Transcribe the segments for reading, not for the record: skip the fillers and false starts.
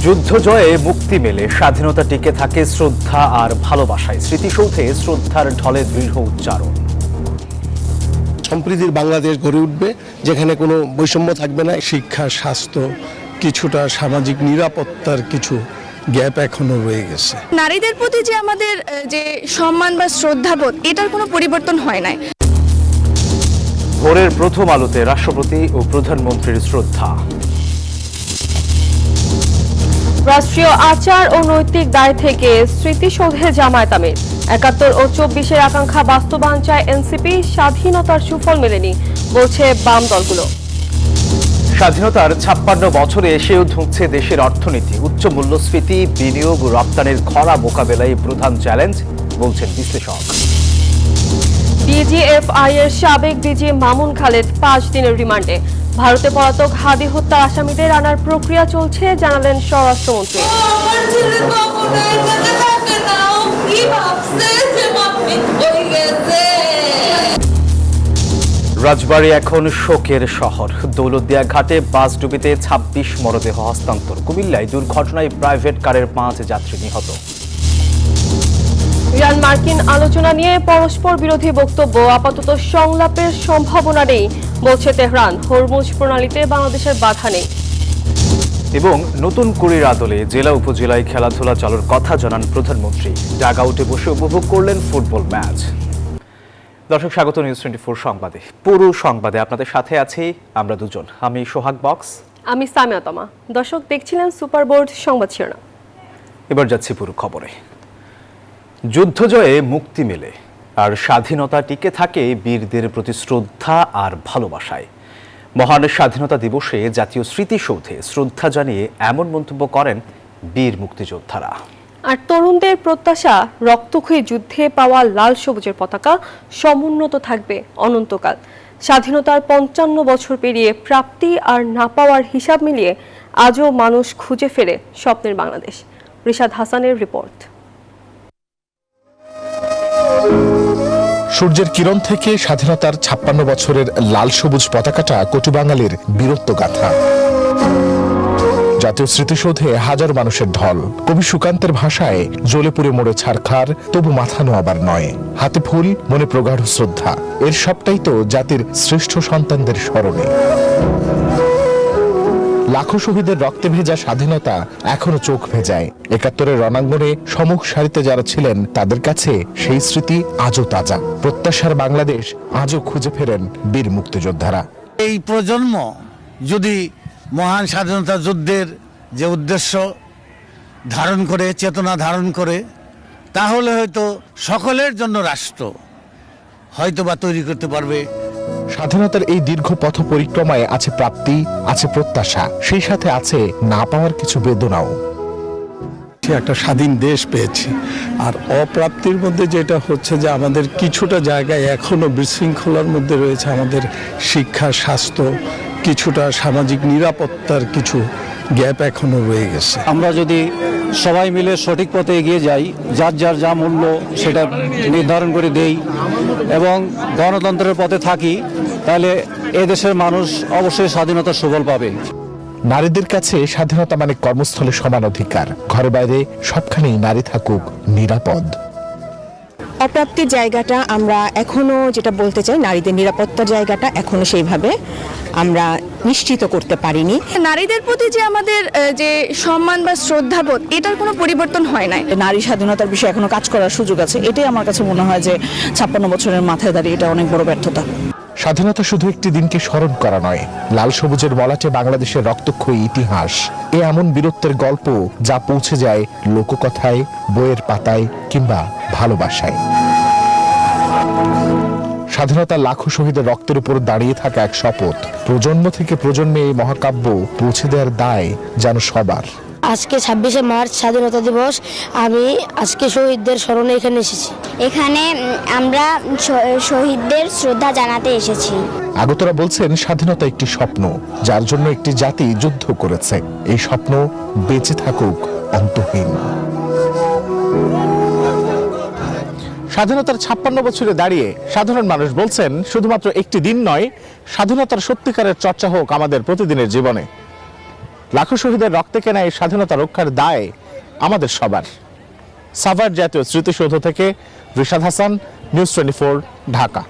যুদ্ধ জয়ে মুক্তি মেলে স্বাধীনতা টিকে থাকে শ্রদ্ধা আর ভালোবাসায়। স্মৃতিসৌধে শ্রদ্ধার ঢলে দৃঢ় উচ্চারণ। সম্প্রীতির বাংলাদেশ গড়ে উঠবে, যেখানে কোনো বৈষম্য থাকবে না। শিক্ষা, স্বাস্থ্য, কিছুটা সামাজিক নিরাপত্তার কিছু গ্যাপ এখনো রয়ে গেছে। নারীদের প্রতি যে আমাদের যে সম্মান বা শ্রদ্ধাবোধ, এটার কোনো পরিবর্তন হয় নাই। ভোরের প্রথম আলোতে রাষ্ট্রপতি ও প্রধানমন্ত্রীর শ্রদ্ধা। রাষ্ট্রীয় আচার ও নৈতিক দায় থেকে স্মৃতিসৌধে জামায়াত আমির। ৭১ ও ২৪-এর আকাঙ্ক্ষা বাস্তবায়ন চায় এনসিপি। স্বাধীনতার সুফল মেলেনি বলছে বাম দলগুলো। স্বাধীনতার ৫৬ বছরে এসেও ধুঁকছে দেশের অর্থনীতি। উচ্চ মূল্যস্ফীতি, বিনিয়োগ ও রপ্তানির খরা মোকাবেলায় প্রধান চ্যালেঞ্জ বলছেন বিশ্লেষক। ডিজিএফআই এর সাবেক ডিজি মামুন খালেদ ৫ দিনের রিমান্ডে। ভারতে পলাতক হাদি হত্যার আসামিদের আনার প্রক্রিয়া চলছে জানালেন স্বরাষ্ট্রমন্ত্রী। রাজবাড়ী এখন শোকের শহর। দৌলতদিয়া ঘাটে বাস ডুবিতে ২৬ মরদেহ হস্তান্তর। কুমিল্লায় দুর্ঘটনায় প্রাইভেট কারের ৫ যাত্রী নিহত। ইরান মার্কিন আলোচনা নিয়ে পরস্পর বিরোধী বক্তব্য। আপাতত সংলাপের সম্ভাবনা নেই বলছে তেহরান। হরমুজ প্রণালীতে বাংলাদেশের বাধা নেই। এবং নতুন কুড়ির আদলে জেলা উপজেলায় খেলাধুলা চালুর কথা জানান প্রধানমন্ত্রী। ডাগআউটে বসে উপভোগ করলেন ফুটবল ম্যাচ। দর্শক, স্বাগত নিউজ 24 সংবাদে। পুরো সংবাদে আপনাদের সাথে আছি আমরা দুজন। আমি সোহাগ বক্স, আমি সামিয়া তমা। দর্শক, দেখছিলেন সুপার বোর্ড সংবাদ শিরোনাম। এবার যাচ্ছি পুরো খবরে। যুদ্ধ জয়ে মুক্তি মেলে আর স্বাধীনতা টিকে থাকে বীরদের প্রতি শ্রদ্ধা আর ভালোবাসায়। মহান স্বাধীনতা দিবসে জাতীয় স্মৃতিসৌধে শ্রদ্ধা জানিয়ে এমন মন্তব্য করেন বীর মুক্তিযোদ্ধারা। আর তরুণদের প্রত্যাশা, রক্তক্ষয়ী যুদ্ধে পাওয়া লাল সবুজের পতাকা সমুন্নত থাকবে অনন্তকাল। স্বাধীনতার ৫৫ বছর পেরিয়ে প্রাপ্তি আর না পাওয়ার হিসাব মিলিয়ে আজও মানুষ খুঁজে ফেরে স্বপ্নের বাংলাদেশ। রিশাদ হাসানের রিপোর্ট। সূর্যের কিরণ থেকে স্বাধীনতার ৫৬ বছরের লাল সবুজ পতাকাটা কটু বাঙালির বীরত্ব গাথা। জাতীয় স্মৃতিসৌধে হাজার মানুষের ঢল। কবি সুকান্তের ভাষায় জ্বলে পুড়ে মোড়ে ছারখার, তবু মাথা নোয়াবার নয়। হাতে ফুল, মনে প্রগাঢ় শ্রদ্ধা। এর সবটাই তো জাতির শ্রেষ্ঠ সন্তানদের স্মরণে। লাখো শহীদের রক্তে ভেজা স্বাধীনতা এখনো চোখ ভেজায়। ৭১-এর রণাঙ্গনে সম্মুখ সারিতে যারা ছিলেন তাদের কাছে সেই স্মৃতি আজও তাজা। প্রত্যাশার বাংলাদেশ আজও খুঁজে ফেরেন বীর মুক্তিযোদ্ধারা। এই প্রজন্ম যদি মহান স্বাধীনতা যুদ্ধের যে উদ্দেশ্য ধারণ করে, চেতনা ধারণ করে, তাহলে হয়তো সকলের জন্য রাষ্ট্র হয়তো বা তৈরি করতে পারবে। স্বাধীনতার এই দীর্ঘ পথ পরিক্রমায় আছে প্রাপ্তি, আছে প্রত্যাশা, সেই সাথে আছে না পাওয়ার কিছু বেদনাও। একটা স্বাধীন দেশ পেয়েছি, আর অপ্রাপ্তির মধ্যে যেটা হচ্ছে যে আমাদের কিছুটা জায়গায় এখনো বিশৃঙ্খলার মধ্যে রয়েছে। আমাদের শিক্ষা, স্বাস্থ্য, কিছুটা সামাজিক নিরাপত্তার কিছু গ্যাপ এখনো রয়ে গেছে। আমরা যদি সবাই মিলে সঠিক পথে এগিয়ে যাই, যার যার যা মূল্য সেটা নির্ধারণ করে দেই এবং গণতন্ত্রের পথে থাকি, তাহলে এদেশের মানুষ অবশ্যই স্বাধীনতার সুফল পাবে। নারীদের কাছে স্বাধীনতা মানে কর্মস্থলে সমান অধিকার। ঘরে বাইরে সবখানেই নারী থাকুক নিরাপদ। অপ্রাপ্তির জায়গাটা আমরা এখনো যেটা বলতে চাই, নারীদের নিরাপত্তার জায়গাটা এখনো সেইভাবে আমরা নিশ্চিত করতে পারিনি। নারীদের প্রতি যে আমাদের যে সম্মান বা শ্রদ্ধাবোধ, এটার কোনো পরিবর্তন হয় নাই। নারী স্বাধীনতার বিষয়ে এখনো কাজ করার সুযোগ আছে। এটাই আমার কাছে মনে হয় যে ৫৬ বছরের মাথায় দাঁড়িয়ে এটা অনেক বড় ব্যর্থতা। স্বাধীনতা শুধু একটি দিনকে স্মরণ করা নয়, লাল সবুজের মলাটে বাংলাদেশের রক্তক্ষয়ী ইতিহাস। এ এমন বীরত্বের গল্প যা পৌঁছে যায় লোককথায়, বইয়ের পাতায় কিংবা ভালোবাসায়। স্বাধীনতার লাখো শহীদের রক্তের উপর দাঁড়িয়ে থাকা এক শপথ। প্রজন্ম থেকে প্রজন্মে এই মহাকাব্য পৌঁছে দেওয়ার দায় যেন সবার। আজকে ২৬শে মার্চ স্বাধীনতা দিবস। আমি আজকে শহীদদের স্মরণে এখানে এসেছি। এখানে আমরা শহীদদের শ্রদ্ধা জানাতে এসেছি। আগতরা বলছেন স্বাধীনতা একটি স্বপ্ন, যার জন্য একটি জাতি যুদ্ধ করেছে। এই স্বপ্ন বেঁচে থাকুক অন্তহীন। স্বাধীনতার ৫৬ বছরে দাঁড়িয়ে সাধারণ মানুষ বলছেন শুধুমাত্র একটি দিন নয়, স্বাধীনতার সত্যিকারের চর্চা হোক আমাদের প্রতিদিনের জীবনে। লাখো শহীদের রক্তে কেনা এই স্বাধীনতা রক্ষার দায় আমাদের সবার। সাভার জাতীয় স্মৃতিসৌধ থেকে রিশাদ হাসান, নিউজ 24, ঢাকা।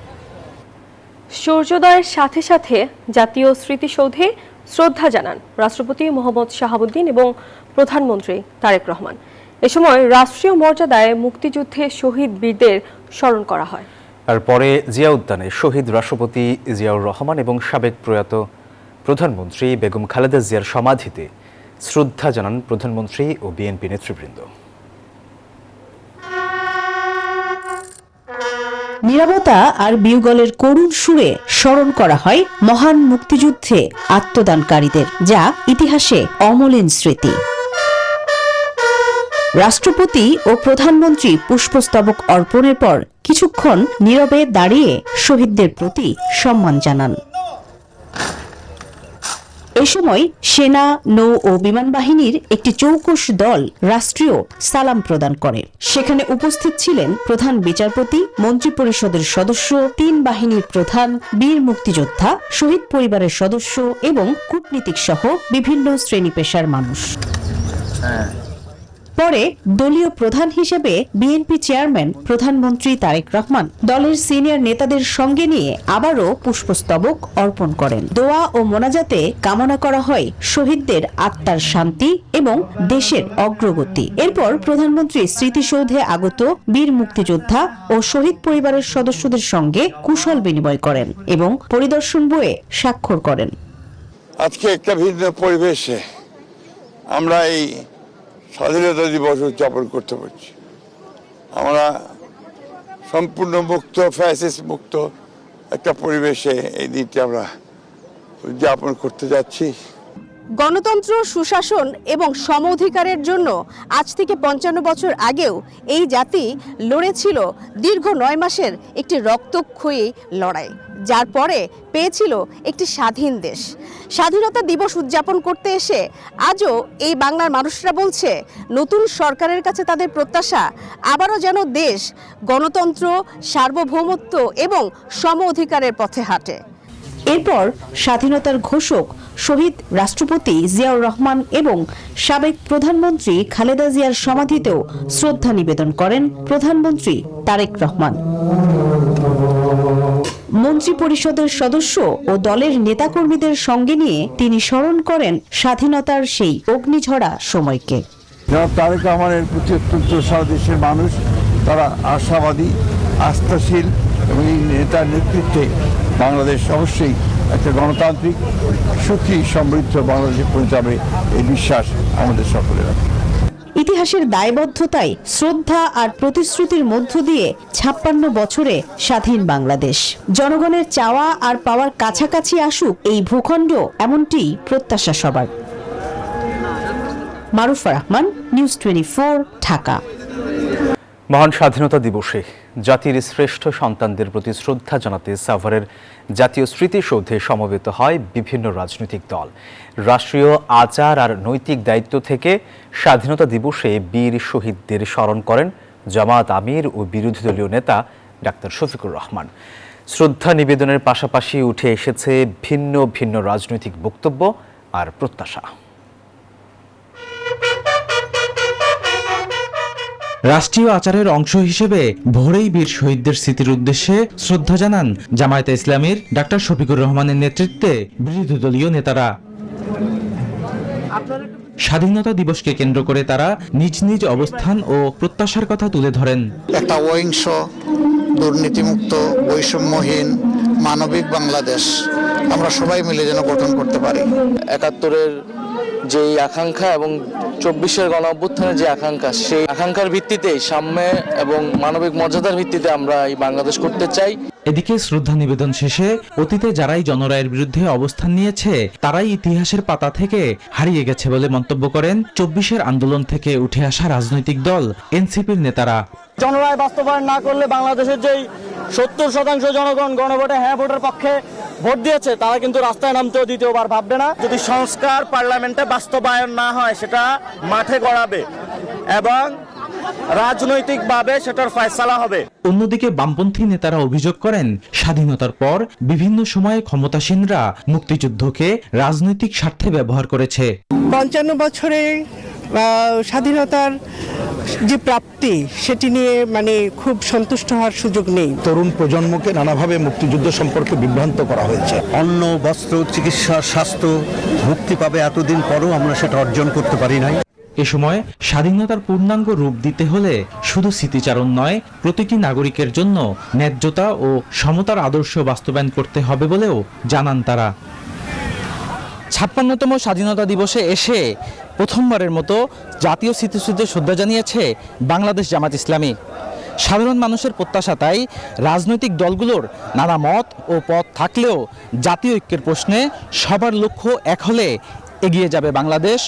সূর্যোদয়ের সাথে সাথে জাতীয় স্মৃতিসৌধে শ্রদ্ধা জানান রাষ্ট্রপতি মোহাম্মদ শাহাবুদ্দিন এবং প্রধানমন্ত্রী তারেক রহমান। এ সময় রাষ্ট্রীয় মর্যাদায় মুক্তিযুদ্ধে শহীদ বীরদের স্মরণ করা হয়। আর পরে জিয়া উদ্যানে শহীদ রাষ্ট্রপতি জিয়াউর রহমান এবং সাবেক প্রয়াত প্রধানমন্ত্রী বেগম খালেদা জিয়ার সমাধিতে শ্রদ্ধা জানান প্রধানমন্ত্রী ও বিএনপি নেতৃবৃন্দ। নীরবতা আর বিউগলের করুণ সুরে স্মরণ করা হয় মহান মুক্তিযুদ্ধে আত্মদানকারীদের, যা ইতিহাসে অমলিন স্মৃতি। রাষ্ট্রপতি ও প্রধানমন্ত্রী পুষ্পস্তবক অর্পণের পর কিছুক্ষণ নীরবে দাঁড়িয়ে শহীদদের প্রতি সম্মান জানান। এ সময় সেনা, নৌ ও বিমান বাহিনীর একটি চৌকস দল রাষ্ট্রীয় সালাম প্রদান করে। সেখানে উপস্থিত ছিলেন প্রধান বিচারপতি, মন্ত্রিপরিষদের সদস্য, 3 বাহিনীর প্রধান, বীর মুক্তিযোদ্ধা, শহীদ পরিবারের সদস্য এবং কূটনীতিক সহ বিভিন্ন শ্রেণী পেশার মানুষ। পরে দলীয় প্রধান হিসেবে বিএনপি চেয়ারম্যান প্রধানমন্ত্রী তারেক রহমান দলের সিনিয়র নেতাদের সঙ্গে নিয়ে আবারও পুষ্পস্তবক অর্পণ করেন। দোয়া ও মোনাজাতে কামনা করা হয় শহীদদের আত্মার শান্তি এবং দেশের অগ্রগতি। এরপর প্রধানমন্ত্রী স্মৃতিসৌধে আগত বীর মুক্তিযোদ্ধা ও শহীদ পরিবারের সদস্যদের সঙ্গে কুশল বিনিময় করেন এবং পরিদর্শন বইয়ে স্বাক্ষর করেন। আজকে একটা ভিন্ন পরিবেশে আমরা এই স্বাধীনতা দিবস উদযাপন করতে পারছি। আমরা সম্পূর্ণ মুক্ত, ফ্যাসিস্ট মুক্ত একটা পরিবেশে এই দিনটি আমরা উদযাপন করতে যাচ্ছি। গণতন্ত্র, সুশাসন এবং সম অধিকারের জন্য আজ থেকে 55 বছর আগেও এই জাতি লড়েছিল দীর্ঘ 9 মাসের একটি রক্তক্ষয়ী লড়াই, যার পরে পেয়েছিল একটি স্বাধীন দেশ। স্বাধীনতা দিবস উদযাপন করতে এসে আজও এই বাংলার মানুষরা বলছে নতুন সরকারের কাছে তাদের প্রত্যাশা আবারও যেন দেশ গণতন্ত্র, সার্বভৌমত্ব এবং সম অধিকারের পথে হাঁটে। এরপর স্বাধীনতার ঘোষক শহীদ রাষ্ট্রপতি জিয়াউর রহমান এবং সাবেক প্রধানমন্ত্রী খালেদা জিয়ার সমাধিতেও শ্রদ্ধা নিবেদন করেন প্রধানমন্ত্রী তারেক রহমান। মন্ত্রিপরিষদের সদস্য ও দলের নেতাকর্মীদের সঙ্গে নিয়ে তিনি স্মরণ করেন স্বাধীনতার সেই অগ্নিঝরা সময়কে। তারেক রহমানের প্রতি অত্যন্ত সারা দেশের মানুষ তারা আশাবাদী, আস্থাশীল এবং এই নেতার নেতৃত্বে বাংলাদেশ অবশ্যই একটা গণতান্ত্রিক, সুখী, সমৃদ্ধ বাংলাদেশে পৌঁছাবে এই বিশ্বাস আমাদের সকলের। ইতিহাসের দায়বদ্ধতায় শ্রদ্ধা আর প্রতিশ্রুতির মধ্য দিয়ে 56 বছরে স্বাধীন বাংলাদেশ। জনগণের চাওয়া আর পাওয়ার কাছাকাছি আসুক এই ভূখণ্ড, এমনটি প্রত্যাশা সবার। মারুফা রহমান, নিউজ 24, ঢাকা। মহান স্বাধীনতা দিবসে জাতির শ্রেষ্ঠ সন্তানদের প্রতি শ্রদ্ধা জানাতে সাভারের জাতীয় স্মৃতিসৌধে সমবেত হয় বিভিন্ন রাজনৈতিক দল। রাষ্ট্রীয় আচার আর নৈতিক দায়িত্ব থেকে স্বাধীনতা দিবসে বীর শহীদদের স্মরণ করেন জামায়াত আমির ও বিরোধী দলীয় নেতা ডাক্তার শফিকুর রহমান। শ্রদ্ধা নিবেদনের পাশাপাশি উঠে এসেছে ভিন্ন ভিন্ন রাজনৈতিক বক্তব্য আর প্রত্যাশা। রাষ্ট্রীয় আচারের অংশ হিসেবে ভোরেই বীর শহীদদের স্মৃতির উদ্দেশ্যে শ্রদ্ধা জানান জামায়াতে ইসলামীর ডাক্তার শফিকুর রহমানের নেতৃত্বে বিরোধী দলীয় নেতারা। স্বাধীনতা দিবসকে কেন্দ্র করে তারা নিজ নিজ অবস্থান ও প্রত্যাশার কথা তুলে ধরেন। একটা অহিংস, দুর্নীতিমুক্ত, বৈষম্যহীন, মানবিক বাংলাদেশ আমরা সবাই মিলে যেন গঠন করতে পারি। ৭১-এর যে আকাঙ্ক্ষা এবং ২৪-এর গণ অভ্যুত্থানের যে আকাঙ্ক্ষা, সেই আকাঙ্ক্ষার ভিত্তিতে সাম্য এবং মানবিক মর্যাদার ভিত্তিতে আমরা এই বাংলাদেশ করতে চাই। এদিকে শ্রদ্ধা নিবেদন শেষে অতীতে যারাই জনরায়ের বিরুদ্ধে অবস্থান নিয়েছে তারাই ইতিহাসের পাতা থেকে হারিয়ে গেছে বলে মন্তব্য করেন ২৪-এর আন্দোলন থেকে উঠে আসা রাজনৈতিক দল এনসিপির নেতারা। জনরায় বাস্তবায়ন না করলে বাংলাদেশের যেই ৭০% জনগণ গণভোটে হ্যাঁ ভোটের পক্ষে ভোট দিয়েছে তারা কিন্তু রাস্তায় নামতেও দ্বিতীয়বার ভাববে না। যদি সংস্কার পার্লামেন্টে বাস্তবায়ন না হয় সেটা মাঠে গড়াবে এবং রাজনৈতিকভাবে সেটার ফয়সালা হবে। অন্যদিকে বামপন্থী নেতারা অভিযোগ করেন স্বাধীনতার পর বিভিন্ন সময়ে ক্ষমতাসীনরা মুক্তিযুদ্ধকে রাজনৈতিক স্বার্থে ব্যবহার করেছে। 55 বছরে স্বাধীনতার যে প্রাপ্তি সেটি নিয়ে মানে খুব সন্তুষ্ট হওয়ার সুযোগ নেই। তরুণ প্রজন্মকে নানাভাবে মুক্তিযুদ্ধ সম্পর্কে বিভ্রান্ত করা হয়েছে। অন্ন, বস্ত্র, চিকিৎসা, স্বাস্থ্য মুক্তি পাবে এতদিন পরও আমরা সেটা অর্জন করতে পারি নাই। এ সময় স্বাধীনতার পূর্ণাঙ্গ রূপ দিতে হলে শুধু স্মৃতিচারণ নয়, প্রতিটি নাগরিকের জন্য ন্যায্যতা ও সমতার আদর্শ বাস্তবায়ন করতে হবে বলেও জানান তারা। 56তম স্বাধীনতা দিবসে এসে প্রথমবারের মতো জাতীয় স্মৃতিসৌধে শ্রদ্ধা জানিয়েছে বাংলাদেশ জামাত ইসলামী। সাধারণ মানুষের প্রত্যাশা তাই রাজনৈতিক দলগুলোর নানা মত ও পথ থাকলেও জাতীয় ঐক্যের প্রশ্নে সবার লক্ষ্য এক হলে এগিয়ে যাবে বাংলাদেশ,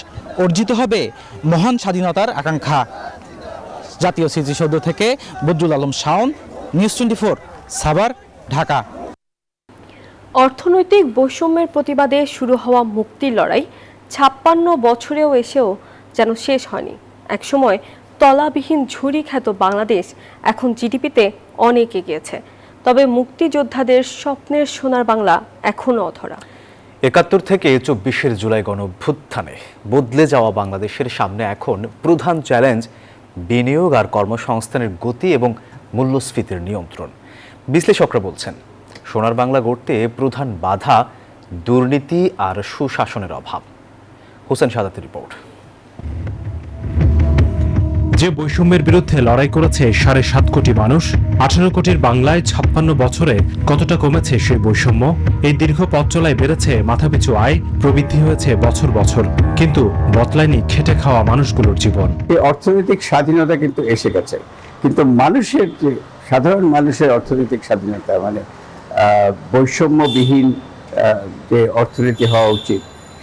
অর্জিত হবে মহান স্বাধীনতার আকাঙ্ক্ষা। জাতীয় স্মৃতিসৌধ থেকে বদরুল আলম শাওন, নিউজ 24, সাভার, ঢাকা। অর্থনৈতিক বৈষম্যের প্রতিবাদে শুরু হওয়া মুক্তির লড়াই 56 বছরেও এসেও যেন শেষ হয়নি। একসময় তলাবিহীন ঝুড়ি খ্যাত বাংলাদেশ এখন জিডিপিতে অনেক এগিয়েছে, তবে মুক্তিযোদ্ধাদের স্বপ্নের সোনার বাংলা এখনও অধরা। ৭১ থেকে ২৪ জুলাই গণঅভ্যুত্থানে বদলে যাওয়া বাংলাদেশের সামনে এখন প্রধান চ্যালেঞ্জ বিনিয়োগ আর কর্মসংস্থানের গতি এবং মূল্যস্ফীতির নিয়ন্ত্রণ। বিশ্লেষকরা বলছেন, সোনার বাংলা গড়তে প্রধান বাধা দুর্নীতি আর সুশাসনের অভাব। হোসেন সাদাতের রিপোর্ট। যে বৈষম্যের বিরুদ্ধে লড়াই করেছে ৭.৫ কোটি মানুষ, ১৮ কোটির বাংলায় ৫৬ বছরে কতটা কমেছে সেই বৈষম্য? এই দীর্ঘ পথ চলায় বেড়েছে মাথাপিছু আয়, প্রবৃদ্ধি হয়েছে বছর বছর, কিন্তু বদলায়নি খেটে খাওয়া মানুষগুলোর জীবন। এই অর্থনৈতিক স্বাধীনতা কিন্তু এসে গেছে, কিন্তু মানুষের যে সাধারণ মানুষের অর্থনৈতিক স্বাধীনতা মানে বৈষম্যবিহীন যে অর্থনীতি হওয়া উচিত,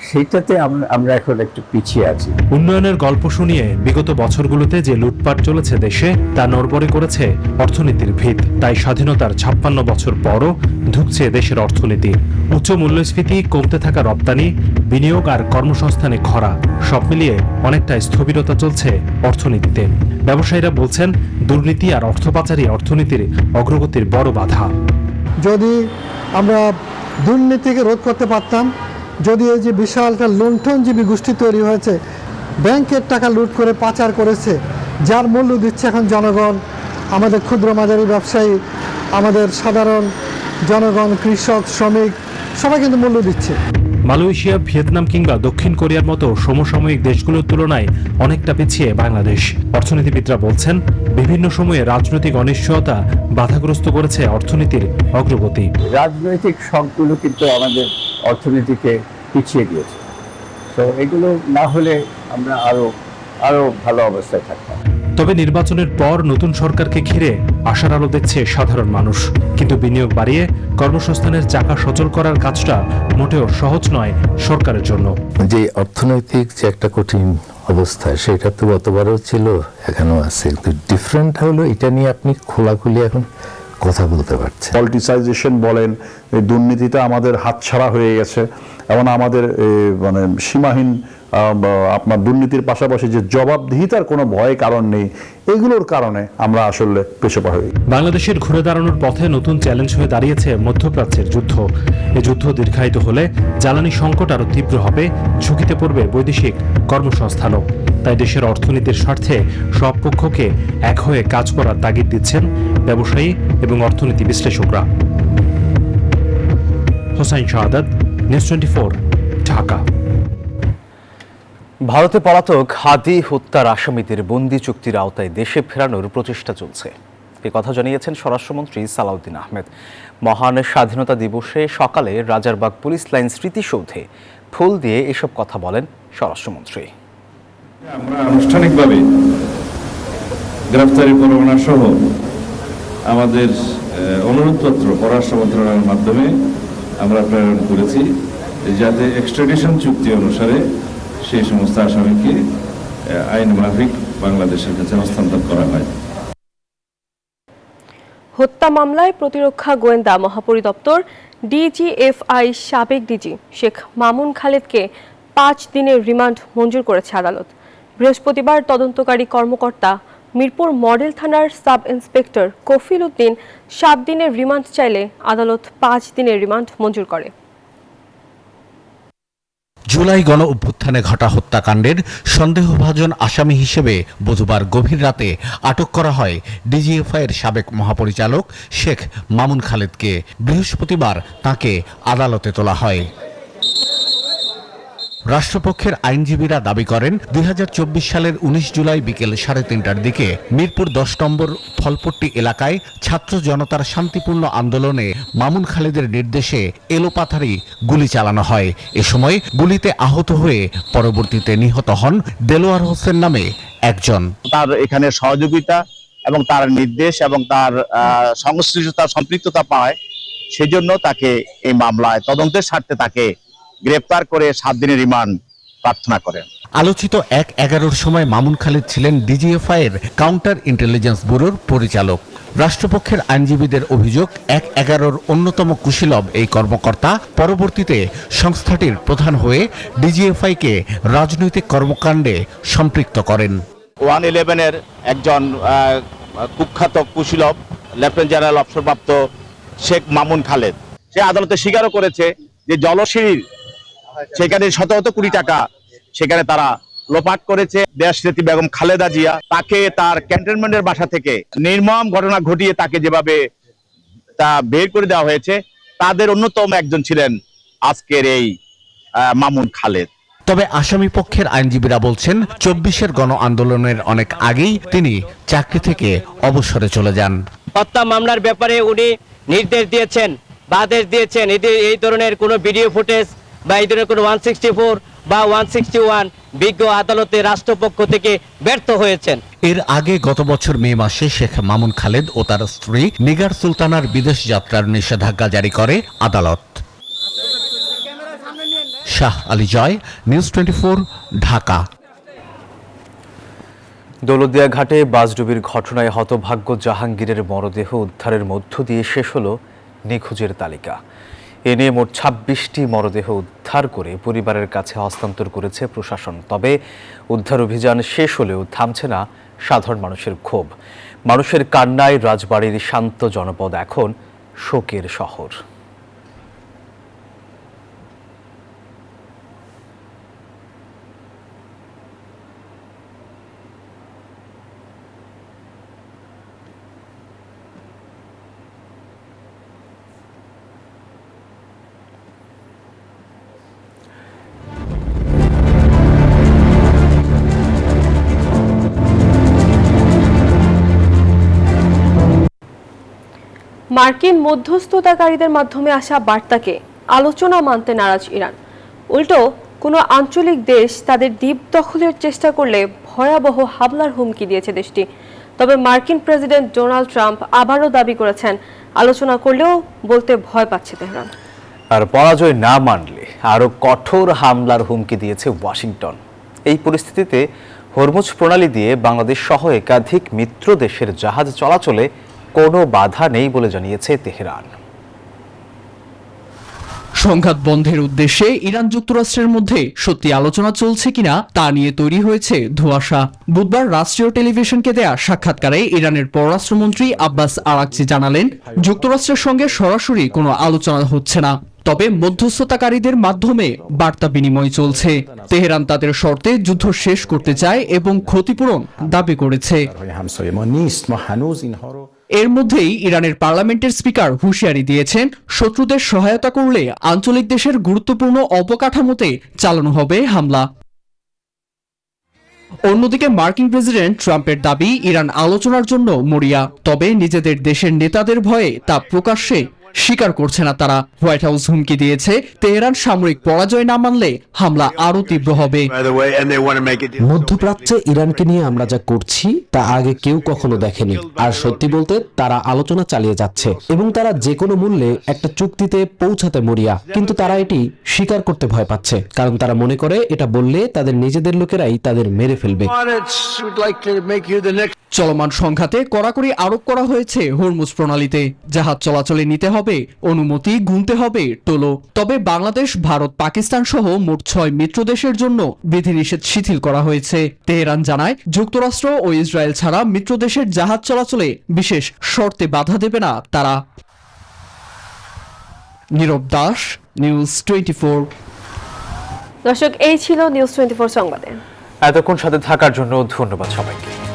সেটাতে আমরা এখন একটু পিছিয়ে আছি। উন্নয়নের গল্প শুনিয়ে বিগত বছরগুলোতে যে লুটপাট চলেছে দেশে, তা নড়বড়ে করেছে অর্থনীতির ভিত। তাই স্বাধীনতার ৫৬ বছর পরও ধুঁকছে দেশের অর্থনীতি। উচ্চ মূল্যস্ফীতি, কমতে থাকা রপ্তানি, বিনিয়োগ আর কর্মসংস্থানে খরা, সব মিলিয়ে অনেকটা স্থবিরতা চলছে অর্থনীতিতে। ব্যবসায়ীরা বলছেন, দুর্নীতি আর অর্থ পাচারই অর্থনীতির অগ্রগতির বড় বাধা। যদি আমরা দুর্নীতিকে রোধ করতে পারতাম, যদি এই যে বিশাল একটা লুণ্ঠনজীবী গোষ্ঠী তৈরি হয়েছে, ব্যাংকের টাকা লুট করে পাচার করেছে, যার মূল্য দিচ্ছে এখন জনগণ, আমাদের ক্ষুদ্র মাঝারি ব্যবসায়ী, আমাদের সাধারণ জনগণ, কৃষক, শ্রমিক, সবাই কিন্তু মূল্য দিচ্ছে। মালয়েশিয়া, ভিয়েতনাম কিংবা দক্ষিণ কোরিয়ার মতো সমসাময়িক দেশগুলোর তুলনায় অনেকটা পিছিয়ে বাংলাদেশ। অর্থনীতিবিদরা বলছেন, বিভিন্ন সময়ে রাজনৈতিক অনিশ্চয়তা বাধাগ্রস্ত করেছে অর্থনীতির অগ্রগতি। রাজনৈতিক শকগুলো কিন্তু আমাদের অর্থনীতিকে পিছিয়ে দিয়েছে, তো এগুলো না হলে আমরা আরো ভালো অবস্থায় থাকতাম। তবে নির্বাচনের পর নতুন সরকারকে ঘিরে আশার আলো দেখছে সাধারণ মানুষ, কিন্তু বিনিয়োগ বাড়িয়ে কর্মসংস্থানের চাকা সচল করার কাজটা মোটেও সহজ নয় সরকারের জন্য। যে অর্থনৈতিক যে একটা কঠিন অবস্থা, সেটা তো গতবারও ছিল, এখনো আছে, কিন্তু ডিফারেন্ট হলো এটা নিয়ে আপনি খোলাখুলি এখন কথা বলতে পারছেন। পলিটিসাইজেশন বলেন, দুর্নীতিটা আমাদের হাতছাড়া হয়ে গেছে, এবং আমাদের মানে সীমাহীন আপনার দুর্নীতির পাশাপাশি যে জবাবদিহিতার কোনো ভয় কারণ নেই, এগুলোর কারণে আমরা আসলে পেছপা হই। বাংলাদেশের ঘুরে দাঁড়ানোর পথে নতুন চ্যালেঞ্জ হয়ে দাঁড়িয়েছে মধ্যপ্রাচ্যের যুদ্ধ। এই যুদ্ধ দীর্ঘায়িত হলে জ্বালানি সংকট আরো তীব্র হবে, ঝুঁকিতে পড়বে বৈদেশিক কর্মসংস্থানও। তাই দেশের অর্থনীতির স্বার্থে সব পক্ষকে এক হয়ে কাজ করার তাগিদ দিচ্ছেন ব্যবসায়ী এবং অর্থনীতি বিশ্লেষকরা। হোসেন শাহাদাত, নিউজ 24, ঢাকা। ভারতে পলাতক হাদি হত্যার আসামিদের বন্দি চুক্তির আওতায় দেশে ফেরানোর প্রচেষ্টা চলছে, এ কথা জানিয়েছেন স্বরাষ্ট্রমন্ত্রী সালাউদ্দিন আহমেদ। মহান স্বাধীনতা দিবসে সকালে রাজারবাগ পুলিশ লাইন স্মৃতিসৌধে ফুল দিয়ে এসব কথা বলেন স্বরাষ্ট্রমন্ত্রী। আমরা আনুষ্ঠানিকভাবে গ্রেফতারি পরোয়ানা সহ আমাদের অনুরোধপত্র পররাষ্ট্র মন্ত্রণালয়ের মাধ্যমে আমরা প্রেরণ করেছি, যাতে এক্সট্রাডিশন চুক্তি অনুসারে সেই সমস্ত আসামিকে আইন মাফিক বাংলাদেশের কাছে হস্তান্তর করা হয়। হত্যা মামলায় প্রতিরক্ষা গোয়েন্দা মহাপরিদপ্তর ডিজিএফআই সাবেক ডিজি শেখ মামুন খালেদকে 5 দিনের রিমান্ড মঞ্জুর করেছে আদালত। বৃহস্পতিবার তদন্তকারী কর্মকর্তা মিরপুর মডেল থানার সাব ইন্সপেক্টর কফিল উদ্দিন 7 দিনের রিমান্ড চাইলে আদালত 5 দিনের রিমান্ড মঞ্জুর করে। জুলাই গণ অভ্যুত্থানে ঘটা হত্যাকাণ্ডের সন্দেহভাজন আসামি হিসেবে বুধবার গভীর রাতে আটক করা হয় ডিজিএফআইয়ের সাবেক মহাপরিচালক শেখ মামুন খালেদকে। বৃহস্পতিবার তাকে আদালতে তোলা হয়। রাষ্ট্রপক্ষের আইনজীবীরা দাবি করেন 2024 সালের 19 জুলাই বিকেল 3:30টার দিকে মিরপুর 10 নম্বর ফলপট্টি এলাকায় ছাত্র জনতার শান্তিপূর্ণ আন্দোলনে মামুন খালেদের নির্দেশে এলোপাথারি গুলি চালানো হয়। এ সময় গুলিতে আহত হয়ে পরবর্তীতে নিহত হন দেলোয়ার হোসেন নামে একজন। তার এখানে সহযোগিতা এবং তার নির্দেশ এবং তার সংশ্লিষ্টতা সম্পৃক্ততা পায়, সেজন্য তাকে এই মামলায় তদন্তের স্বার্থে তাকে গ্রেপ্তার করে 7 দিনের রিমান্ড প্রার্থনা করেন। আলোচিত 1-11-র সময় মামুন খালেদ ছিলেন ডিজিএফআইয়ের কাউন্টার ইন্টেলিজেন্স ব্যুরোর পরিচালক। রাষ্ট্রপক্ষের আইনজীবীদের অভিযোগ 1-11-র অন্যতম কুশীলব এই কর্মকর্তা পরবর্তীতে সংস্থাটির প্রধান হয়ে ডিজিএফআইকে রাজনৈতিক কর্মকাণ্ডে সম্পৃক্ত করেন। 111-এর একজন কুখ্যাত কুশীলব লেফটেন্যান্ট জেনারেল অবসরপ্রাপ্ত শেখ মামুন খালেদ সে আদালতে স্বীকারও করেছে যে জলসিঁড়ির সেখানে শত কোটি টাকা সেখানে তারা লোপাট করেছে। দেশনেত্রী বেগম খালেদা জিয়া তাকে তার ক্যান্টনমেন্টের বাসা থেকে নির্মম ঘটনা ঘটিয়ে তাকে যেভাবে তা বের করে দেওয়া হয়েছে, তাদের অন্যতম একজন ছিলেন আজকের এই মামুন খালেদ। তবে আসামি পক্ষের আইনজীবীরা বলছেন 24-এর গণ আন্দোলনের অনেক আগেই তিনি চাকরি থেকে অবসরে চলে যান। হত্যা মামলার ব্যাপারে উনি নির্দেশ দিয়েছেন বা আদেশ দিয়েছেন, এই ধরনের কোনো ভিডিও ফুটেজ বা এই ধরনের কোনো 164 বা 161 বিজ্ঞ আদালতে রাষ্ট্রপক্ষ থেকে ব্যর্থ হয়েছেন। এর আগে গত বছর মে মাসে শেখ মামুন খালেদ ও তার স্ত্রী নিগার সুলতানার বিদেশ যাত্রার নিষেধাজ্ঞা জারি করে আদালত। শাহ আলী জয়, নিউজ 24, ঢাকা। দৌলতদিয়া ঘাটে বাসডুবির ঘটনায় হতভাগ্য জাহাঙ্গীরের মরদেহ উদ্ধারের মধ্য দিয়ে শেষ হলো নিখোঁজের তালিকা। এ নিয়ে মোট 26টি মরদেহ উদ্ধার করে পরিবারের কাছে হস্তান্তর করেছে প্রশাসন। তবে উদ্ধার অভিযান শেষ হলেও থামছে না সাধারণ মানুষের ক্ষোভ। মানুষের কান্নায় রাজবাড়ির শান্ত জনপদ এখন শোকের শহর। মার্কিন মধ্যস্থতাকারীদের মাধ্যমে আসা বার্তাকে আলোচনা মানতে নারাজ ইরান। উল্টো কোনো আঞ্চলিক দেশ তাদের দ্বীপ দখলের চেষ্টা করলে ভয়াবহ হামলার হুমকি দিয়েছে দেশটি। তবে মার্কিন প্রেসিডেন্ট ডোনাল্ড ট্রাম্প আবারও দাবি করেছেন আলোচনা করলেও বলতে ভয় পাচ্ছে তেহরান। আর পরাজয় না মানলে আরও কঠোর হামলার হুমকি দিয়েছে ওয়াশিংটন। এই পরিস্থিতিতে হরমুজ প্রণালী দিয়ে বাংলাদেশ সহ একাধিক মিত্র দেশের জাহাজ চলাচলে কোনো বাধা নেই বলে জানিয়েছে তেহরান। সংঘাত বন্ধের উদ্দেশ্যে ইরান যুক্তরাষ্ট্রের মধ্যে সত্যি আলোচনা চলছে কিনা তা নিয়ে তৈরি হয়েছে ধোঁয়াশা। বুধবার রাষ্ট্রীয় টেলিভিশনকে দেয়া সাক্ষাৎকারে ইরানের পররাষ্ট্রমন্ত্রী আব্বাস আরাকচি জানালেন, যুক্তরাষ্ট্রের সঙ্গে সরাসরি কোনো আলোচনা হচ্ছে না, তবে মধ্যস্থতাকারীদের মাধ্যমে বার্তা বিনিময় চলছে। তেহরান তাদের শর্তে যুদ্ধ শেষ করতে চায় এবং ক্ষতিপূরণ দাবি করেছে। এর মধ্যেই ইরানের পার্লামেন্টের স্পিকার হুঁশিয়ারি দিয়েছেন, শত্রুদের সহায়তা করলে আঞ্চলিক দেশের গুরুত্বপূর্ণ অবকাঠামোতে চালানো হবে হামলা। অন্যদিকে মার্কিন প্রেসিডেন্ট ট্রাম্পের দাবি ইরান আলোচনার জন্য মরিয়া, তবে নিজেদের দেশের নেতাদের ভয়ে তা প্রকাশ্যে স্বীকার করছে না তারা। হোয়াইট হাউস হুমকি দিয়েছে, তেহরান সামরিক পরাজয় না মানলে হামলা আরো তীব্র হবে। মধ্যপ্রাচ্যে ইরানকে নিয়ে আমরা যা করছি তা আগে কেউ কখনো দেখেনি। আর সত্যি বলতে তারা আলোচনা চালিয়ে যাচ্ছে এবং তারা যে কোনো মূল্যে একটা চুক্তিতে পৌঁছাতে মরিয়া, কিন্তু তারা এটি স্বীকার করতে ভয় পাচ্ছে, কারণ তারা মনে করে এটা বললে তাদের নিজেদের লোকেরাই তাদের মেরে ফেলবে। চলমান সংঘাতে কড়াকড়ি আরোপ করা হয়েছে হরমুজ প্রণালীতে। জাহাজ চলাচলে নিতে হবে অনুমতি, গুনতে হবে টোলো। তবে বাংলাদেশ, ভারত, পাকিস্তান সহ মোট 6 মিত্র দেশের জন্য বিধিনিষেধ শিথিল করা হয়েছে। তেহরান জানায়, যুক্তরাষ্ট্র ও ইসরায়েল ছাড়া মিত্র দেশের জাহাজ চলাচলে বিশেষ শর্তে বাধা দেবে না তারা। নীরব দাস, নিউজ 24। দর্শক, এই ছিল নিউজ 24 সংবাদে। এতক্ষণ সাথে থাকার জন্য ধন্যবাদ সবাইকে।